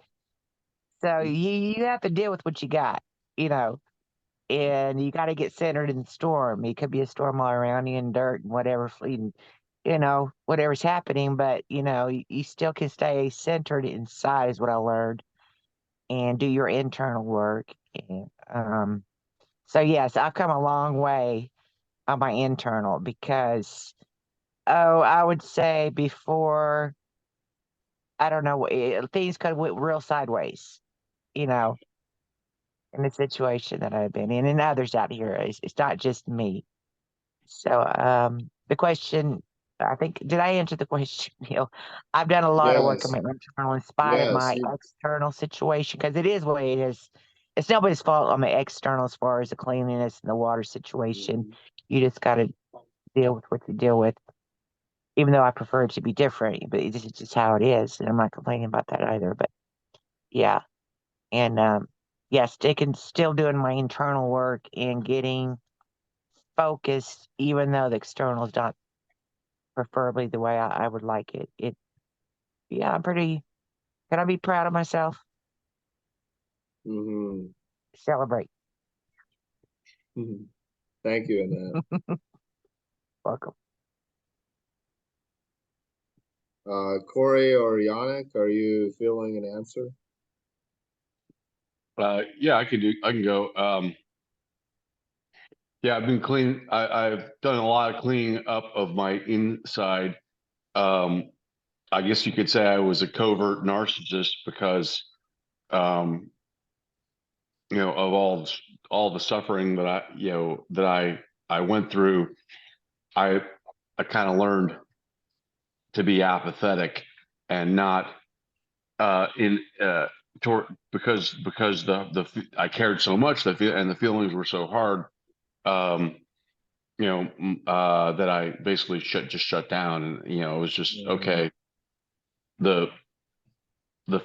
So you have to deal with what you got. You know, and you got to get centered in the storm. It could be a storm all around you and dirt and whatever fleeting, whatever's happening, but you still can stay centered inside is what I learned and do your internal work. And, so yes, I've come a long way on my internal because, I would say before, I don't know, things could have went real sideways. you know, in the situation that I've been in, and others out here. It's not just me. So, the question, I think, did I answer the question, Neil? I've done a lot of work on Yes. my internal in spite of Yes. my external situation, because it is what it is. It's nobody's fault on the external as far as the cleanliness and the water situation. You just got to deal with what you deal with, even though I prefer it to be different, but it's just how it is. And I'm not complaining about that either. But yeah. And yeah, still doing my internal work and getting focused, even though the external is not preferably the way I would like it. Yeah, can I be proud of myself? Mm-hmm. Celebrate. Thank you, Annette. Welcome. Corey or Yannick, are you feeling an answer? Yeah, I can go. Yeah, I've been clean. I've done a lot of cleaning up of my inside. Um, I guess you could say I was a covert narcissist because, um, of all the suffering that I went through. I kind of learned to be apathetic and not in toward because I cared so much and the feelings were so hard. Um, that I basically shut down, and it was just okay. The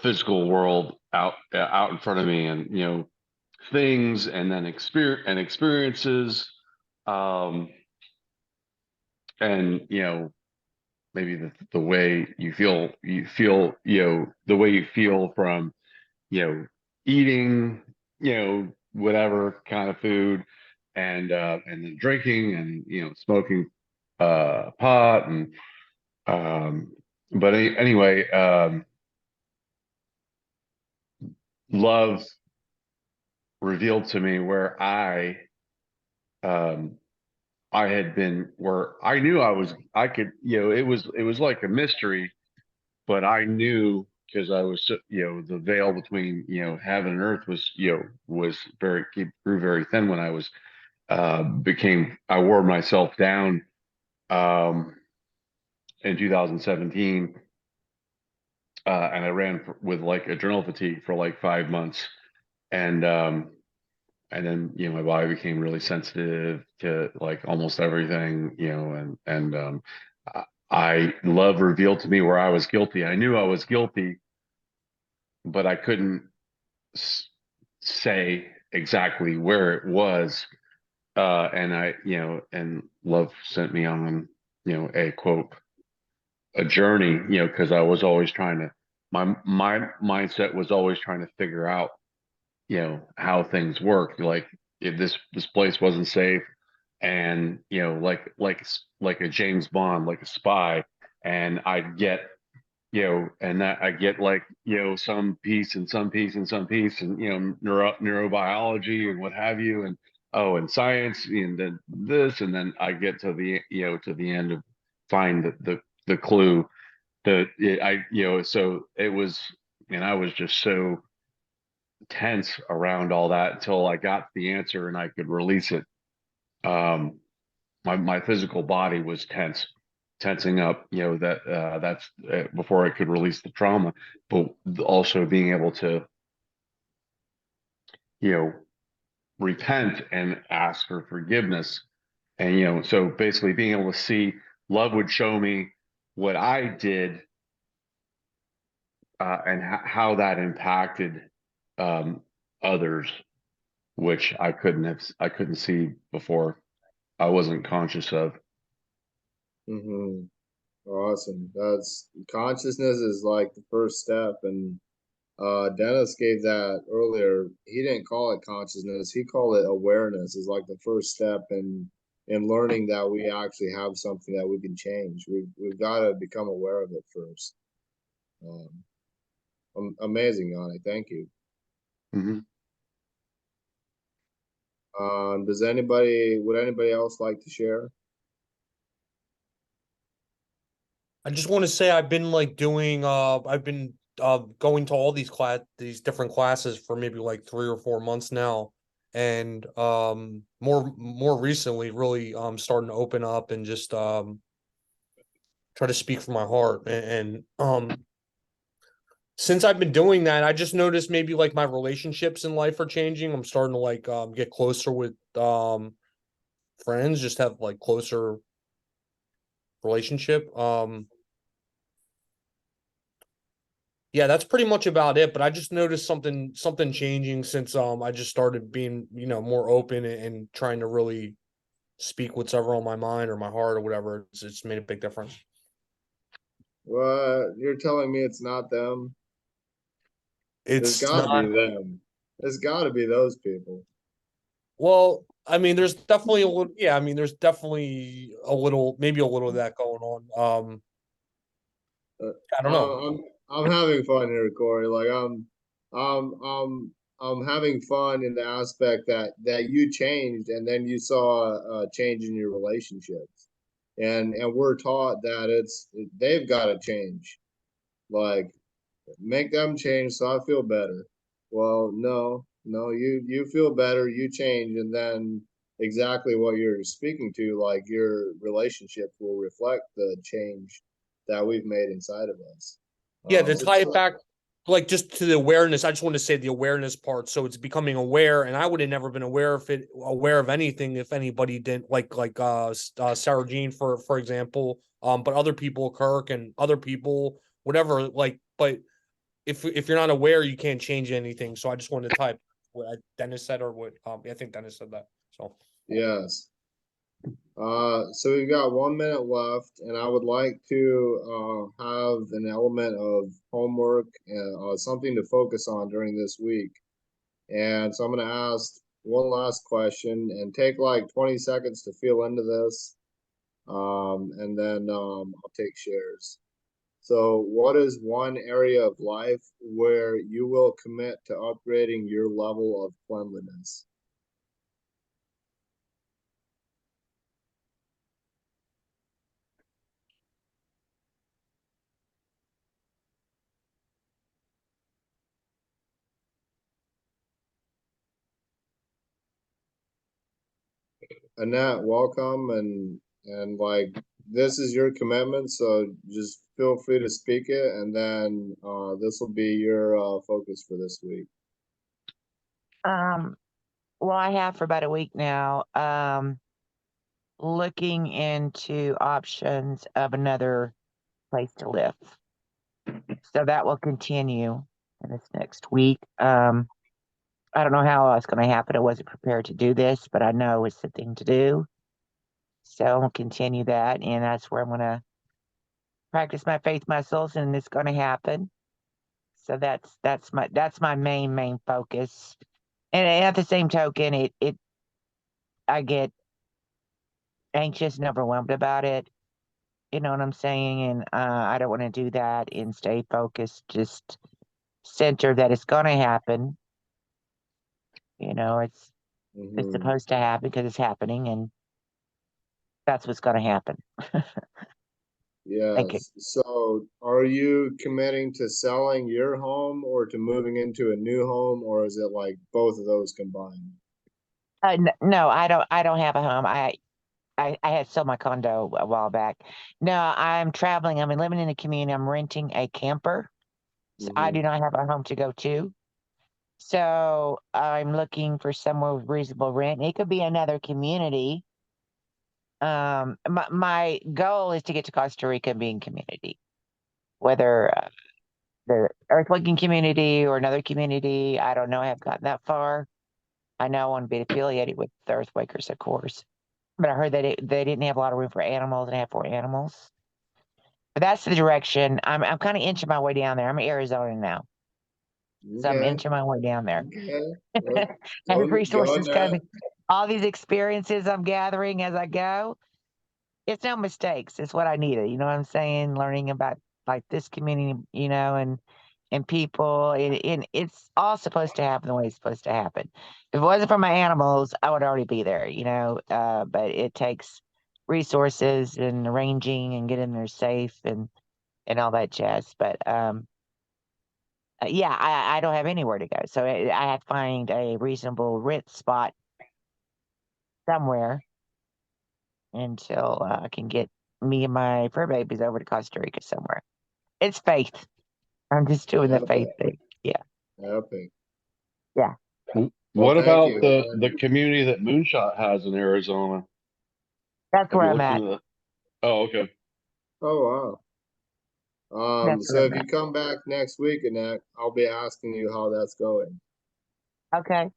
physical world out in front of me, and things, and then experiences, um, and maybe the way the way you feel from eating whatever kind of food, and then drinking, and smoking pot, and but anyway, love revealed to me where um I had been, where I knew I could, it was like a mystery, but I knew, because I was, the veil between, heaven and earth was, grew very thin when I was, I wore myself down, um, in 2017. And I ran with like adrenal fatigue for like 5 months. And, and then, my body became really sensitive to like almost everything, love revealed to me where I was guilty. I knew I was guilty, but I couldn't say exactly where it was. And love sent me on, a journey, because I was always trying to, my mindset was always trying to figure out, how things work. Like, if this place wasn't safe, and like a James Bond, like a spy, and I'd get, and that I get like, some piece and some piece and some piece, and neurobiology and what have you, and and science, and then this, and then I get to the end of find the clue that so it was, and I was just so tense around all that until I got the answer and I could release it. My physical body was tensing up, that's before I could release the trauma, but also being able to, you know, repent and ask for forgiveness. And, so basically being able to see, love would show me what I did, and how that impacted, others, which I couldn't see before. I wasn't conscious of. Mm-hmm. Awesome. That's consciousness is like the first step, and Dennis gave that earlier. He didn't call it consciousness. He called it awareness. Is like the first step in learning that we actually have something that we can change. We've got to become aware of it first. Amazing, Yanni. Thank you. Mm-hmm. Would anybody else like to share? I just want to say I've been like doing I've been going to all these different classes for maybe like 3 or 4 months now, and more recently really starting to open up and just try to speak from my heart, and since I've been doing that, I just noticed maybe like my relationships in life are changing. I'm starting to like get closer with friends, just have like closer relationship. Yeah, that's pretty much about it. But I just noticed something changing since I just started being, more open and trying to really speak what's ever on my mind or my heart or whatever. It's made a big difference. What? You're telling me it's not them? There's It's got to not. be them. There's got to be those people. Well, I mean, there's definitely a little. Yeah, I mean, there's definitely maybe a little of that going on. Uh, I don't know. I'm having fun here, Corey. Like I'm I'm having fun in the aspect that you changed, and then you saw a change in your relationships, and we're taught that they've got to change. Like, make them change so I feel better. Well, no, you feel better, you change, and then exactly what you're speaking to, like your relationship will reflect the change that we've made inside of us. Yeah, to tie It's it back, like just to the awareness, I just want to say the awareness part. So it's becoming aware, and I would have never been aware of anything if anybody didn't Sarah Jean for example, but other people, Kirk and other people, whatever. Like, but if you're not aware, you can't change anything. So I just wanted to type what Dennis said or what I think Dennis said that. So yes. So we've got 1 minute left, and I would like to have an element of homework and something to focus on during this week. And so I'm going to ask one last question and take like 20 seconds to feel into this. And then I'll take shares. So, what is one area of life where you will commit to upgrading your level of cleanliness? Annette, welcome, and like this is your commitment, so just feel free to speak it, and then this will be your focus for this week. Well, I have for about a week now. Looking into options of another place to live. So that will continue in this next week. I don't know how it's going to happen. I wasn't prepared to do this, but I know it's the thing to do. So I'll continue that, and that's where I'm going to practice my faith muscles, and it's going to happen. So that's my main focus. And at the same token, I get anxious and overwhelmed about it. You know what I'm saying? And I don't want to do that and stay focused, just center that it's going to happen. It's Mm-hmm. supposed to happen because it's happening, and that's what's going to happen. Thank you. Yes. So, are you committing to selling your home or to moving into a new home, or is it like both of those combined? No, I don't. I don't have a home. I had sold my condo a while back. No, I'm traveling. I'm living in the community. I'm renting a camper. So I do not have a home to go to. So I'm looking for somewhere with reasonable rent. It could be another community. My goal is to get to Costa Rica and be in community, whether the earthquaking community or another community. I don't know. I have gotten that far. I know I want to be affiliated with the earthquakers, of course. But I heard that they didn't have a lot of room for animals and have 4 animals. But that's the direction. I'm kind of inching my way down there. I'm in Arizona now, so I'm Okay. inching my way down there. Okay. Every Go resources Annette. coming, all these experiences I'm gathering as I go. It's no mistakes. It's what I needed. You know what I'm saying? Learning about like this community, and people, and it's all supposed to happen the way it's supposed to happen. If it wasn't for my animals, I would already be there. But it takes resources and arranging and getting there safe and all that jazz. But Yeah, I don't have anywhere to go, so I have to find a reasonable rent spot somewhere until I can get me and my fur babies over to Costa Rica somewhere. It's faith. I'm just doing the faith Epic. thing. Yeah. Epic. Well, Well, what thank about you. the community that Moonshot has in Arizona? That's Have where you I'm looked at. into that? Oh, okay. Oh, wow. That's where So I'm if you come back next week, Annette, I'll be asking you how that's going. at. Okay.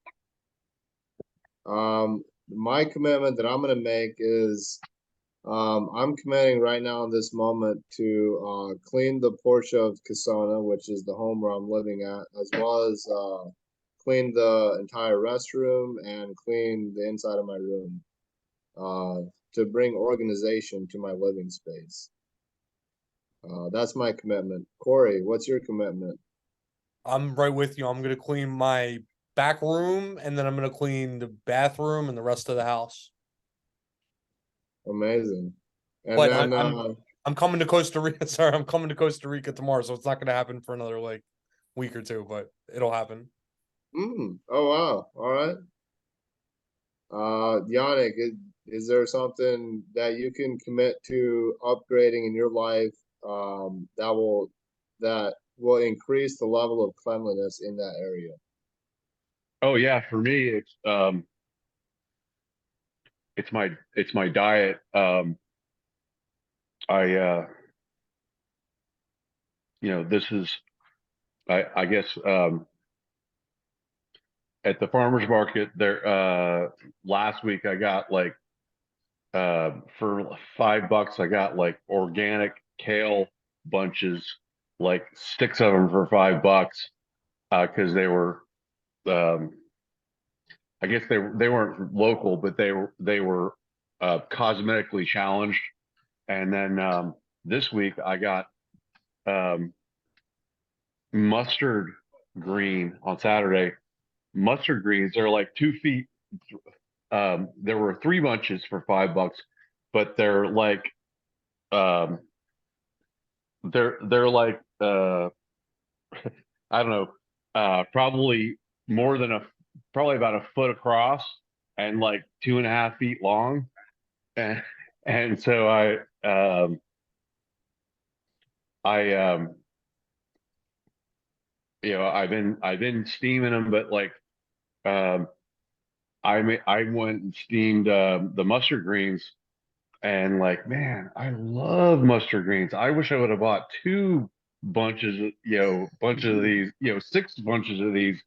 My commitment that I'm going to make is I'm committing right now in this moment to clean the porch of Casona, which is the home where I'm living at, as well as clean the entire restroom and clean the inside of my room to bring organization to my living space. That's my commitment. Corey, what's your commitment? I'm right with you. I'm gonna clean my back room, and then I'm gonna clean the bathroom and the rest of the house. Amazing. And But then I'm coming to Costa Rica. Sorry, I'm coming to Costa Rica tomorrow, so it's not gonna happen for another like week or two, but it'll happen. oh wow. All right. Yannick, is there something that you can commit to upgrading in your life that will increase the level of cleanliness in that area? Oh yeah, for me it's my diet. I this is I guess at the farmers market there last week I got like for $5 I got like organic kale bunches, like 6 of them for $5 because they were um I guess they weren't local, but they were cosmetically challenged. And then this week I got um mustard green on Saturday. Mustard greens are like 2 feet. There were 3 bunches for $5, but they're like um, they're like I don't know, probably more than probably about a foot across and like 2.5 feet long, and so I I've been steaming them, but like um, I went and steamed the mustard greens. And like, man, I love mustard greens. I wish I would have bought 2 bunches, bunches of these, 6 bunches of these,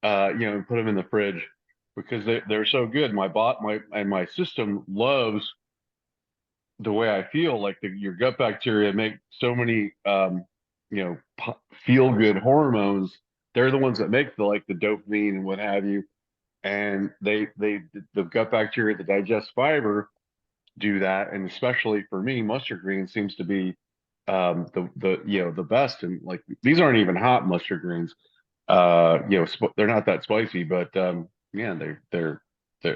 and put them in the fridge because they're so good. My system loves the way I feel. Like your gut bacteria make so many, feel good hormones. They're the ones that make the dopamine and what have you. And the gut bacteria that digest fiber do that, and especially for me mustard green seems to be the best. And like, these aren't even hot mustard greens, they're not that spicy, but yeah,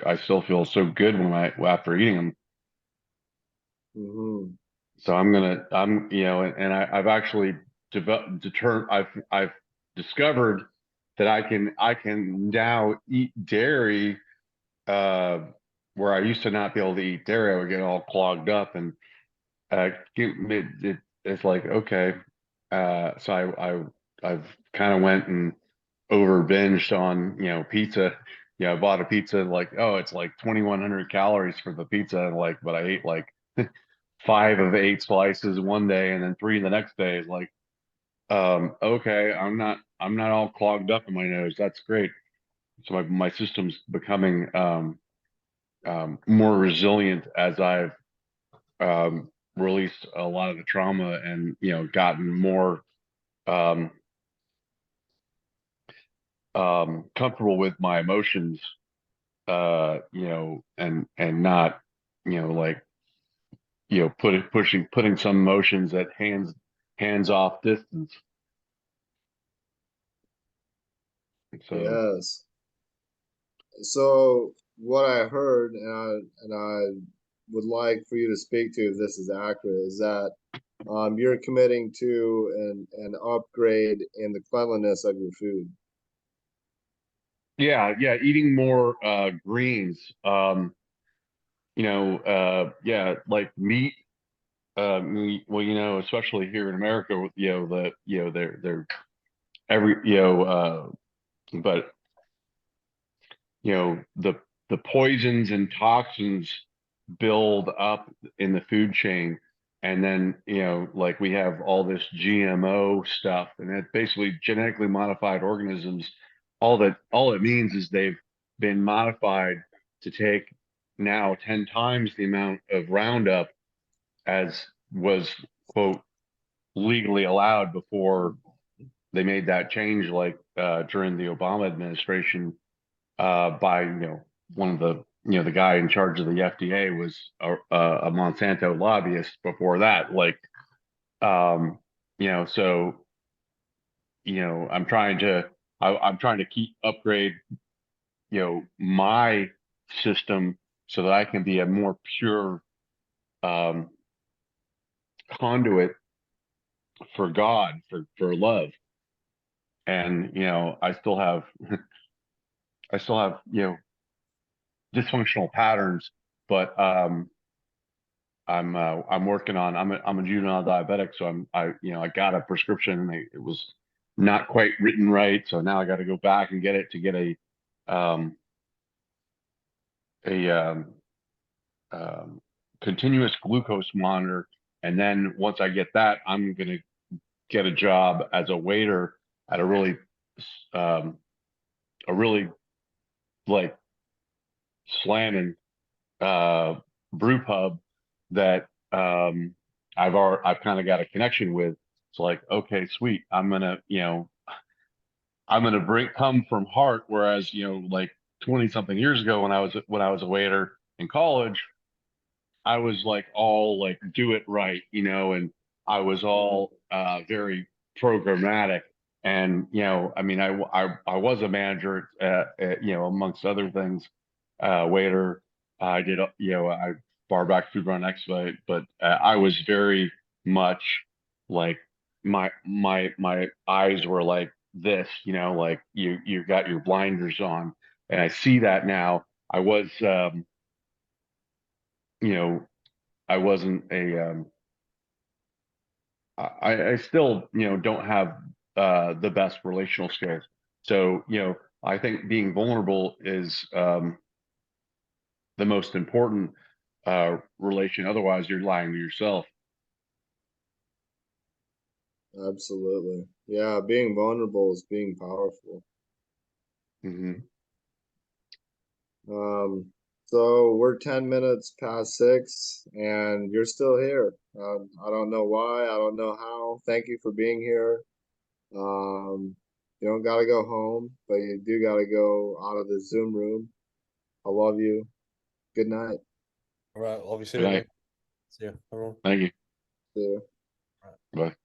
I still feel so good after eating them. Mm-hmm. So and I've actually I've discovered that I can now eat dairy uh where I used to not be able to eat dairy. I would get all clogged up, and it's like, okay. So I've kind of went and over binged on, pizza. I bought a pizza, like, oh, it's like 2,100 calories for the pizza. And like, but I ate like 5 of 8 slices one day and then 3 the next day. It's like, okay, I'm not all clogged up in my nose. That's great. So my system's becoming more resilient as I've released a lot of the trauma and gotten more um, comfortable with my emotions, and not like putting some emotions at hands off distance. So Yes. So what I heard, and I would like for you to speak to if this is accurate, is that you're committing to an upgrade in the cleanliness of your food. Yeah, eating more greens. Yeah, like meat. Well, especially here in America with they're every but the poisons and toxins build up in the food chain, and then like we have all this GMO stuff, and it's basically genetically modified organisms. All it means is they've been modified to take now 10 times the amount of Roundup as was, quote, legally allowed before they made that change, like during the Obama administration, by one of the guy in charge of the FDA was a Monsanto lobbyist before that. Like, so I'm trying to keep upgrade my system so that I can be a more pure conduit for God, for love. And I still have dysfunctional patterns, but I'm working on. I'm a juvenile diabetic, so I got a prescription, and it was not quite written right, so now I got to go back and get it to get a continuous glucose monitor, and then once I get that, I'm gonna get a job as a waiter at a really like slamming brew pub that I've kind of got a connection with. It's like, okay, sweet. I'm gonna come from heart. Whereas, like 20 something years ago when I was a waiter in college, I was like all like do it right, and I was all very programmatic. And I mean, I was a manager, amongst other things, waiter. I did, I bar back food run expedite, but I was very much like my eyes were like this, like you got your blinders on, and I see that now. I was, you know, I wasn't a, I still, don't have the best relational skills. So, I think being vulnerable is the most important relation. Otherwise, you're lying to yourself. Absolutely. Yeah, being vulnerable is being powerful. Mm-hmm. So we're 10 minutes past 6 and you're still here. I don't know why, I don't know how. Thank you for being here. You don't gotta go home, but you do gotta go out of the Zoom room. I love you. Good night. All right, obviously. Good night. See you, everyone. Thank you. See you. Bye.